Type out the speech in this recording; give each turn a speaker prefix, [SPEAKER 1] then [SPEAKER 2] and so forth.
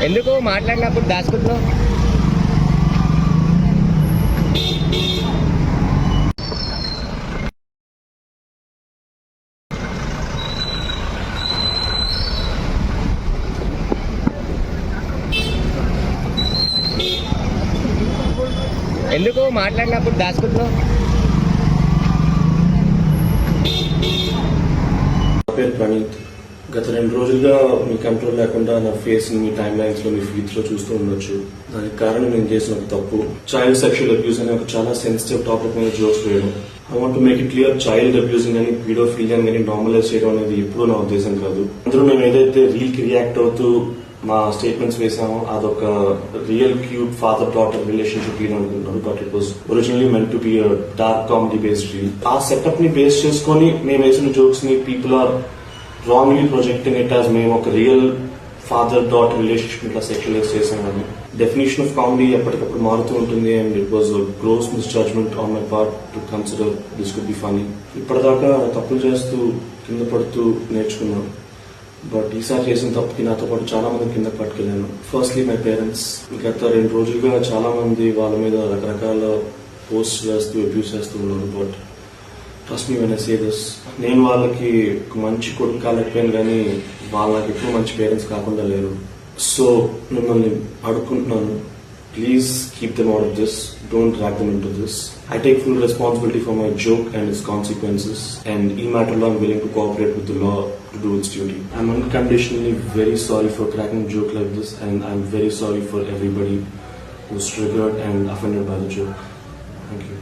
[SPEAKER 1] ఎందుకు మాట్లాడినప్పుడు దాచుకుంటున్నావు? ఎందుకు మాట్లాడినప్పుడు దాచుకుంటున్నావు?
[SPEAKER 2] పేరు ప్రణీత్. గత 2 రోజులుగా మీ కంట్రోల్ లేకుండా నా ఫేస్ మీ టైమ్ లైన్స్ లో మీ ఫీడ్స్ లో చూస్తూ ఉండొచ్చు. దానికి కారణం నేను చేసిన ఒక తప్పు, చైల్డ్ సెక్షువల్ అబ్యూస్ అనే ఒక చాలా సెన్సిటివ్ టాపిక్ మీద జోక్స్ వేయడం. I want make it clear, child abusing అని పీడోఫిలియా కానీ నార్మలైజ్ చేయడం అనేది ఎప్పుడూ నా ఉద్దేశం కాదు. అందులో మేము ఏదైతే రీల్ కి రియాక్ట్ అవుతూ మా స్టేట్మెంట్స్ వేసామో అదొక real cute father daughter relationship అనుకుంటున్నాను. But it was originally meant to be dark comedy based reel. ఆ సెటప్ ని బేస్ చేసుకుని మేము వేసిన జోక్స్ ని people are wrongly projecting it as మేము ఒక రియల్ ఫాదర్ డాటర్ రిలేషన్షిప్ ఇట్లా సెక్షువలైజ్ చేసామని. డెఫినేషన్ ఆఫ్ కామెడీ ఎప్పటికప్పుడు మారుతూ ఉంటుంది and it was gross misjudgement on my part to consider this could be funny. ఇప్పటిదాకా తప్పులు చేస్తూ కింద పడుతూ నేర్చుకున్నాను. బట్ ఈసారి చేసిన తప్పుకి నాతో పాటు చాలా మంది కింద పట్టుకెళ్ళాను. Firstly my parents. గత 2 రోజులుగా చాలా మంది వాళ్ళ మీద రకరకాల పోస్ట్ చేస్తూ అబ్యూస్ చేస్తూ ఉన్నారు. But trust me when I say this, నేను వాళ్ళకి మంచి కొడుకు కాలేకపోయాను కానీ వాళ్ళకి ఎక్కువ మంచి పేరెంట్స్ కాకుండా లేరు. సో మిమ్మల్ని అడుక్కుంటున్నాను, please keep them out of this, don't drag them into this. I take full responsibility for my joke and its consequences, and in matter law I'm willing to cooperate with the law to do its duty. I'm unconditionally very sorry for cracking a joke like this, and I'm very sorry for everybody who's triggered and offended by the joke. Thank you.